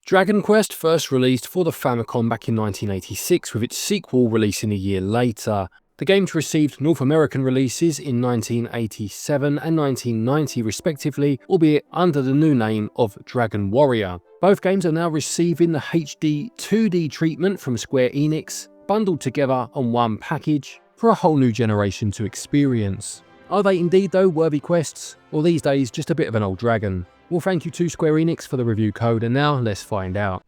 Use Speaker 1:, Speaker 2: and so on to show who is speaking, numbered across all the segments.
Speaker 1: Dragon Quest first released for the Famicom back in 1986, with its sequel releasing a year later. The games received North American releases in 1987 and 1990 respectively, albeit under the new name of Dragon Warrior. Both games are now receiving the HD-2D treatment from Square Enix, bundled together on one package for a whole new generation to experience. Are they indeed though worthy quests, or these days just a bit of an old dragon? Well, thank you to Square Enix for the review code, and now let's find out.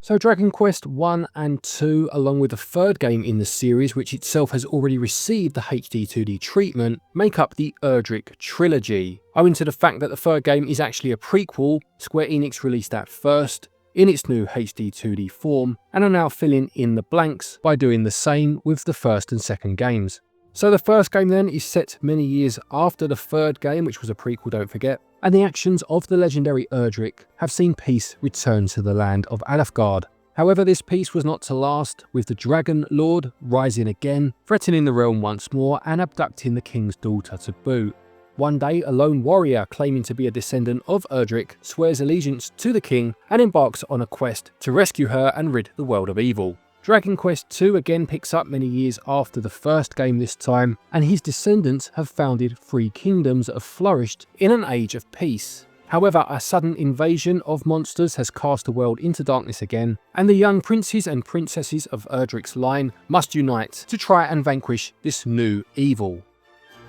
Speaker 1: So Dragon Quest 1 and 2, along with the third game in the series, which itself has already received the HD-2D treatment, make up the Erdrick trilogy. Owing to the fact that the third game is actually a prequel, Square Enix released that first, in its new HD-2D form, and are now filling in the blanks by doing the same with the first and second games. So the first game then is set many years after the third game, which was a prequel, don't forget, and the actions of the legendary Erdrick have seen peace return to the land of Alefgard. However, this peace was not to last, with the Dragon Lord rising again, threatening the realm once more and abducting the king's daughter to boot. One day, a lone warrior claiming to be a descendant of Erdrick swears allegiance to the king and embarks on a quest to rescue her and rid the world of evil. Dragon Quest II again picks up many years after the first game this time, and his descendants have founded 3 kingdoms that have flourished in an age of peace. However, a sudden invasion of monsters has cast the world into darkness again, and the young princes and princesses of Erdrick's line must unite to try and vanquish this new evil.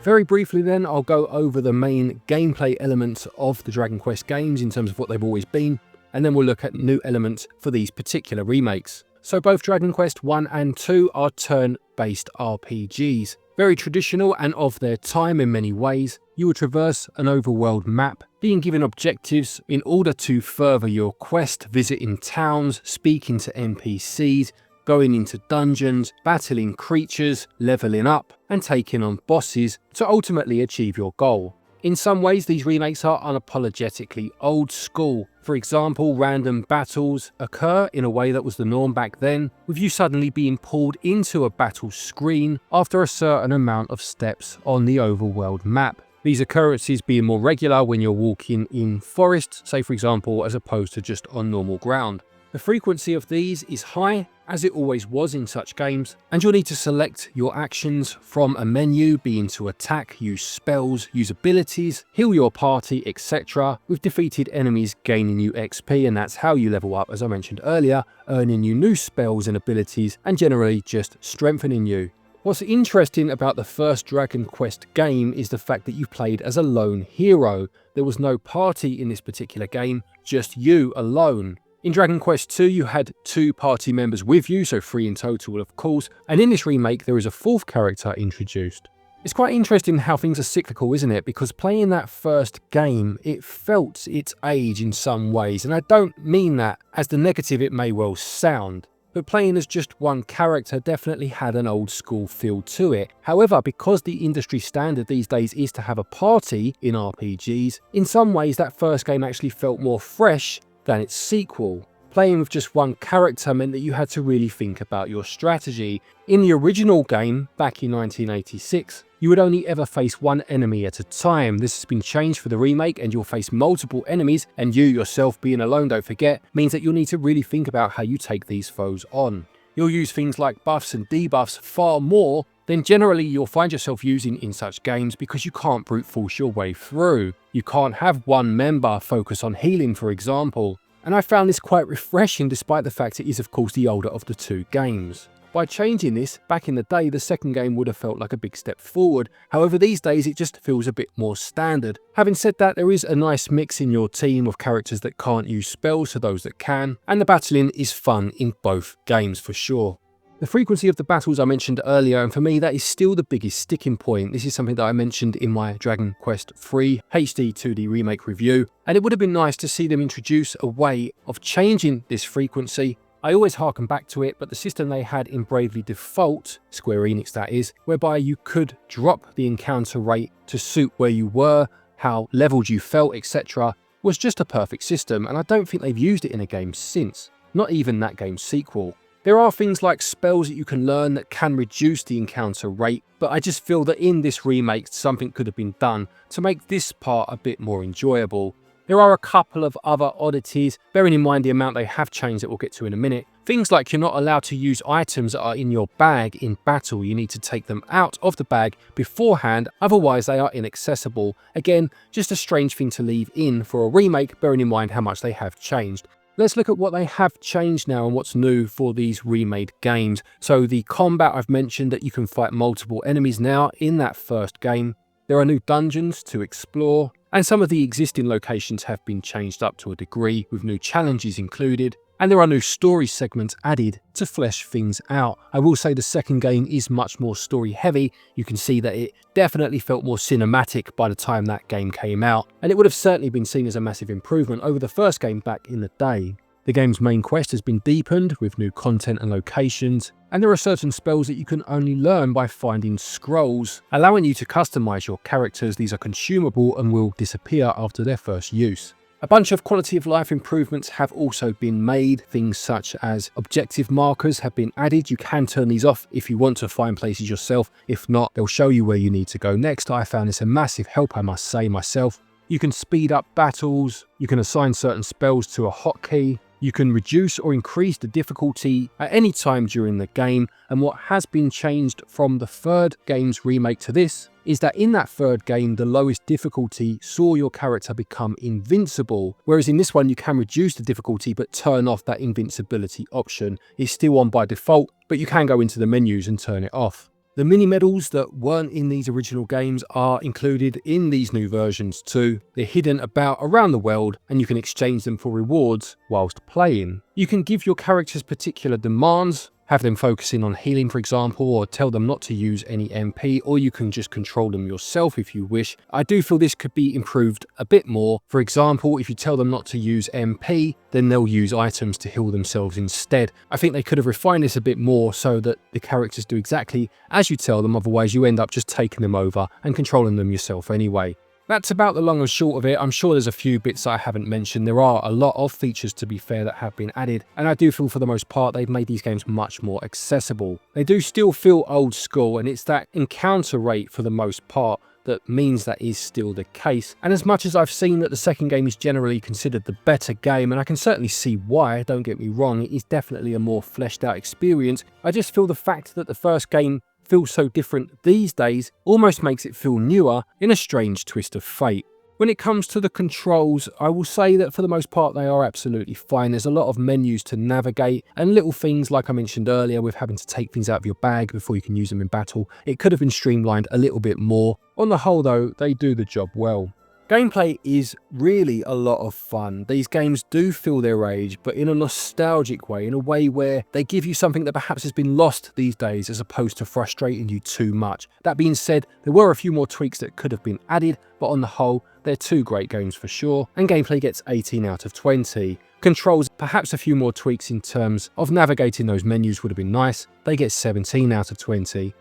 Speaker 1: Very briefly then, I'll go over the main gameplay elements of the Dragon Quest games in terms of what they've always been, and then we'll look at new elements for these particular remakes. So both Dragon Quest 1 and 2 are turn-based RPGs. Very traditional and of their time in many ways. You will traverse an overworld map, being given objectives in order to further your quest, visiting towns, speaking to NPCs, going into dungeons, battling creatures, leveling up, and taking on bosses to ultimately achieve your goal. In some ways, these remakes are unapologetically old school. For example, random battles occur in a way that was the norm back then, with you suddenly being pulled into a battle screen after a certain amount of steps on the overworld map. These occurrences being more regular when you're walking in forests, say for example, as opposed to just on normal ground. The frequency of these is high, as it always was in such games, and you'll need to select your actions from a menu, being to attack, use spells, use abilities, heal your party, etc., with defeated enemies gaining you XP, and that's how you level up, as I mentioned earlier, earning you new spells and abilities, and generally just strengthening you. What's interesting about the first Dragon Quest game is the fact that you played as a lone hero. There was no party in this particular game, just you alone. In Dragon Quest II, you had 2 party members with you, so 3 in total of course, and in this remake there is a 4th character introduced. It's quite interesting how things are cyclical, isn't it? Because playing that first game, it felt its age in some ways, and I don't mean that as the negative it may well sound. But playing as just one character definitely had an old school feel to it. However, because the industry standard these days is to have a party in RPGs, in some ways that first game actually felt more fresh than its sequel. Playing with just one character meant that you had to really think about your strategy. In the original game, back in 1986, you would only ever face one enemy at a time. This has been changed for the remake, and you'll face multiple enemies, and you yourself being alone, don't forget, means that you'll need to really think about how you take these foes on. You'll use things like buffs and debuffs far more than generally you'll find yourself using in such games, because you can't brute force your way through. You can't have one member focus on healing, for example. And I found this quite refreshing, despite the fact it is of course the older of the 2 games. By changing this, back in the day the second game would have felt like a big step forward. However, these days it just feels a bit more standard. Having said that, there is a nice mix in your team of characters that can't use spells to those that can, and the battling is fun in both games for sure. The frequency of the battles I mentioned earlier, and for me that is still the biggest sticking point. This is something that I mentioned in my Dragon Quest III HD-2D remake review, and it would have been nice to see them introduce a way of changing this frequency. I always harken back to it, but the system they had in Bravely Default, Square Enix that is, whereby you could drop the encounter rate to suit where you were, how leveled you felt, etc., was just a perfect system, and I don't think they've used it in a game since, not even that game's sequel. There are things like spells that you can learn that can reduce the encounter rate, but I just feel that in this remake something could have been done to make this part a bit more enjoyable. There are a couple of other oddities, bearing in mind the amount they have changed that we'll get to in a minute. Things like you're not allowed to use items that are in your bag in battle. You need to take them out of the bag beforehand, otherwise they are inaccessible. Again, just a strange thing to leave in for a remake, bearing in mind how much they have changed. Let's look at what they have changed now and what's new for these remade games. So the combat, I've mentioned that you can fight multiple enemies now in that first game. There are new dungeons to explore, and some of the existing locations have been changed up to a degree with new challenges included. And there are new story segments added to flesh things out. I will say the second game is much more story heavy. You can see that it definitely felt more cinematic by the time that game came out, and it would have certainly been seen as a massive improvement over the first game back in the day. The game's main quest has been deepened with new content and locations, and there are certain spells that you can only learn by finding scrolls, allowing you to customize your characters. These are consumable and will disappear after their first use. A bunch of quality of life improvements have also been made. Things such as objective markers have been added. You can turn these off if you want to find places yourself. If not, they'll show you where you need to go next. I found this a massive help, I must say myself. You can speed up battles. You can assign certain spells to a hotkey. You can reduce or increase the difficulty at any time during the game, and what has been changed from the third game's remake to this is that in that third game, the lowest difficulty saw your character become invincible, whereas in this one you can reduce the difficulty but turn off that invincibility option. It's still on by default, but you can go into the menus and turn it off. The mini medals that weren't in these original games are included in these new versions too. They're hidden around the world, and you can exchange them for rewards whilst playing. You can give your characters particular demands, have them focusing on healing for example, or tell them not to use any MP, or you can just control them yourself if you wish. I do feel this could be improved a bit more. For example, if you tell them not to use MP, then they'll use items to heal themselves instead. I think they could have refined this a bit more so that the characters do exactly as you tell them, otherwise you end up just taking them over and controlling them yourself anyway. That's about the long and short of it. I'm sure there's a few bits I haven't mentioned. There are a lot of features, to be fair, that have been added, and I do feel for the most part they've made these games much more accessible. They do still feel old school, and it's that encounter rate for the most part that means that is still the case. And as much as I've seen that the second game is generally considered the better game, and I can certainly see why, don't get me wrong, it is definitely a more fleshed out experience, I just feel the fact that the first game feels so different these days almost makes it feel newer in a strange twist of fate. When it comes to the controls, I will say that for the most part they are absolutely fine. There's a lot of menus to navigate, and little things like I mentioned earlier with having to take things out of your bag before you can use them in battle. It could have been streamlined a little bit more. On the whole though, they do the job well. Gameplay is really a lot of fun. These games do feel their age, but in a nostalgic way, in a way where they give you something that perhaps has been lost these days as opposed to frustrating you too much. That being said, there were a few more tweaks that could have been added, but on the whole, they're two great games for sure, and gameplay gets 18 out of 20. Controls, perhaps a few more tweaks in terms of navigating those menus would have been nice. They get 17 out of 20.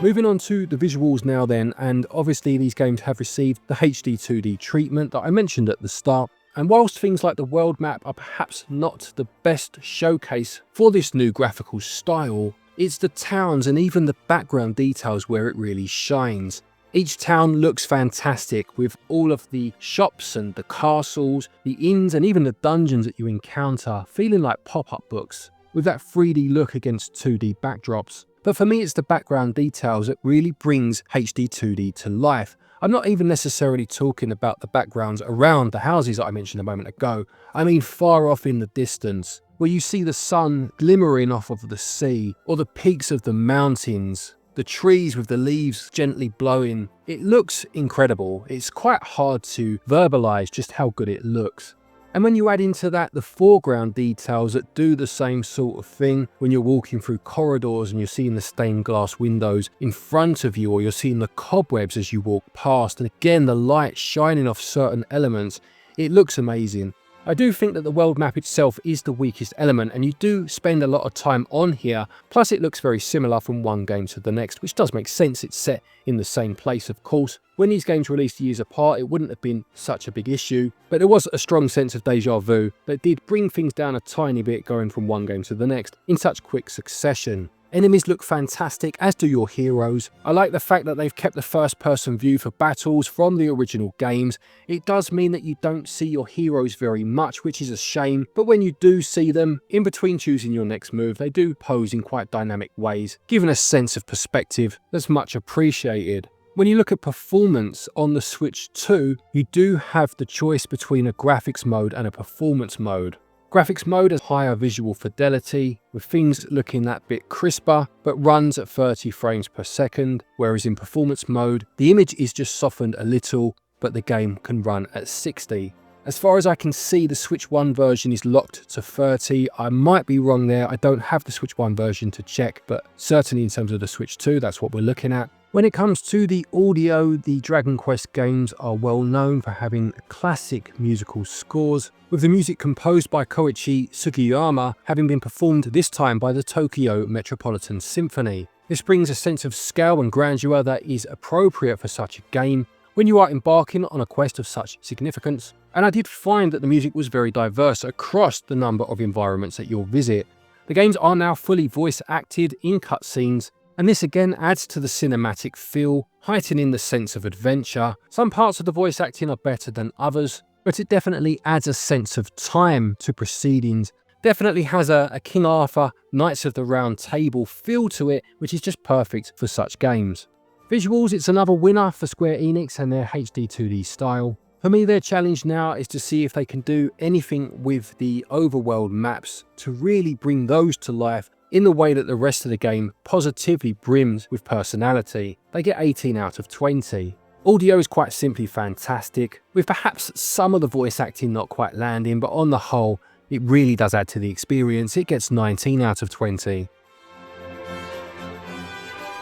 Speaker 1: Moving on to the visuals now then, and obviously these games have received the HD-2D treatment that I mentioned at the start. And whilst things like the world map are perhaps not the best showcase for this new graphical style, it's the towns and even the background details where it really shines. Each town looks fantastic with all of the shops and the castles, the inns and even the dungeons that you encounter feeling like pop-up books with that 3D look against 2D backdrops. But for me, it's the background details that really brings HD-2D to life. I'm not even necessarily talking about the backgrounds around the houses that I mentioned a moment ago. I mean far off in the distance, where you see the sun glimmering off of the sea, or the peaks of the mountains, the trees with the leaves gently blowing. It looks incredible. It's quite hard to verbalize just how good it looks. And when you add into that the foreground details that do the same sort of thing, when you're walking through corridors and you're seeing the stained glass windows in front of you, or you're seeing the cobwebs as you walk past, and again the light shining off certain elements, it looks amazing. I do think that the world map itself is the weakest element, and you do spend a lot of time on here, plus it looks very similar from one game to the next, which does make sense. It's set in the same place, of course. When these games released years apart, it wouldn't have been such a big issue, but there was a strong sense of deja vu that did bring things down a tiny bit going from one game to the next in such quick succession. Enemies look fantastic, as do your heroes. I like the fact that they've kept the first-person view for battles from the original games. It does mean that you don't see your heroes very much, which is a shame, but when you do see them, in between choosing your next move, they do pose in quite dynamic ways, giving a sense of perspective that's much appreciated. When you look at performance on the Switch 2, you do have the choice between a graphics mode and a performance mode. Graphics mode has higher visual fidelity, with things looking that bit crisper, but runs at 30 frames per second, whereas in performance mode, the image is just softened a little, but the game can run at 60. As far as I can see, the Switch 1 version is locked to 30. I might be wrong there, I don't have the Switch 1 version to check, but certainly in terms of the Switch 2, that's what we're looking at. When it comes to the audio, the Dragon Quest games are well known for having classic musical scores, with the music composed by Koichi Sugiyama having been performed this time by the Tokyo Metropolitan Symphony. This brings a sense of scale and grandeur that is appropriate for such a game when you are embarking on a quest of such significance, and I did find that the music was very diverse across the number of environments that you'll visit. The games are now fully voice acted in cutscenes, and this again adds to the cinematic feel, heightening the sense of adventure. Some parts of the voice acting are better than others, but it definitely adds a sense of time to proceedings. Definitely has a King Arthur, Knights of the Round Table feel to it, which is just perfect for such games. Visuals, it's another winner for Square Enix and their HD-2D style. For me, their challenge now is to see if they can do anything with the overworld maps to really bring those to life in the way that the rest of the game positively brims with personality. They get 18 out of 20. Audio is quite simply fantastic, with perhaps some of the voice acting not quite landing, but on the whole, it really does add to the experience. It gets 19 out of 20.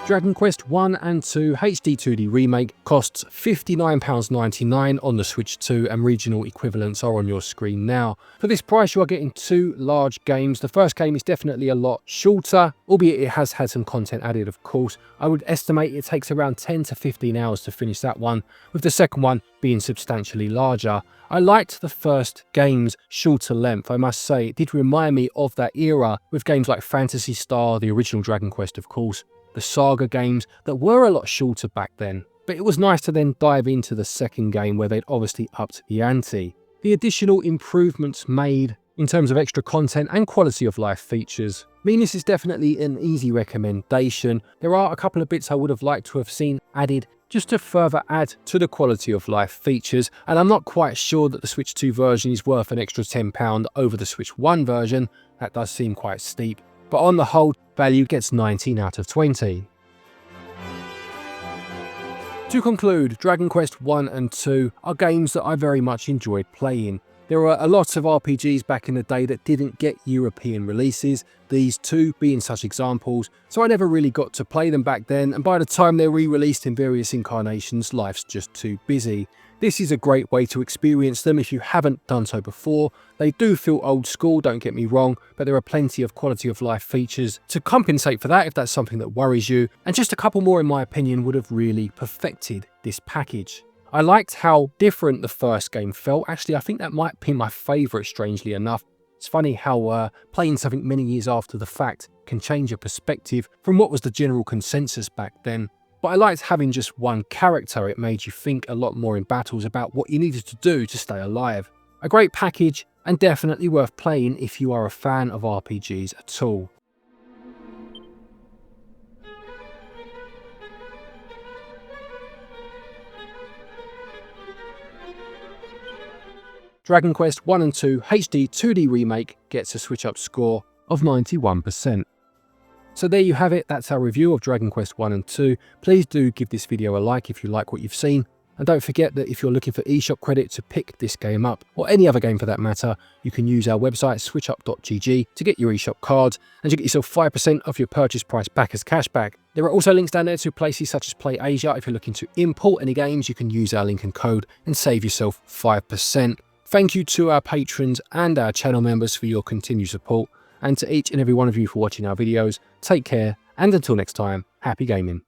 Speaker 1: Dragon Quest 1 and 2 HD-2D Remake costs £59.99 on the Switch 2, and regional equivalents are on your screen now. For this price you are getting two large games. The first game is definitely a lot shorter, albeit it has had some content added of course. I would estimate it takes around 10 to 15 hours to finish that one, with the second one being substantially larger. I liked the first game's shorter length, I must say. It did remind me of that era with games like Phantasy Star, the original Dragon Quest of course, the Saga games that were a lot shorter back then, but it was nice to then dive into the second game where they'd obviously upped the ante. The additional improvements made in terms of extra content and quality of life features mean this is definitely an easy recommendation. There are a couple of bits I would have liked to have seen added just to further add to the quality of life features, and I'm not quite sure that the Switch 2 version is worth an extra £10 over the Switch 1 version. That does seem quite steep, but on the whole, value gets 19 out of 20. To conclude, Dragon Quest 1 and 2 are games that I very much enjoyed playing. There were a lot of RPGs back in the day that didn't get European releases, these two being such examples, so I never really got to play them back then, and by the time they're re-released in various incarnations, life's just too busy. This is a great way to experience them if you haven't done so before. They do feel old school, don't get me wrong, but there are plenty of quality of life features to compensate for that if that's something that worries you, and just a couple more in my opinion would have really perfected this package. I liked how different the first game felt. Actually, I think that might be my favourite, strangely enough. It's funny how playing something many years after the fact can change your perspective from what was the general consensus back then. But I liked having just one character. It made you think a lot more in battles about what you needed to do to stay alive. A great package, and definitely worth playing if you are a fan of RPGs at all. Dragon Quest 1 and 2 HD 2D Remake gets a SwitchUp score of 91%. So there you have it, that's our review of Dragon Quest 1 and 2. Please do give this video a like if you like what you've seen. And don't forget that if you're looking for eShop credit to pick this game up, or any other game for that matter, you can use our website switchup.gg to get your eShop cards, and you get yourself 5% of your purchase price back as cashback. There are also links down there to places such as Play Asia. If you're looking to import any games, you can use our link and code and save yourself 5%. Thank you to our patrons and our channel members for your continued support, and to each and every one of you for watching our videos. Take care, and until next time, happy gaming.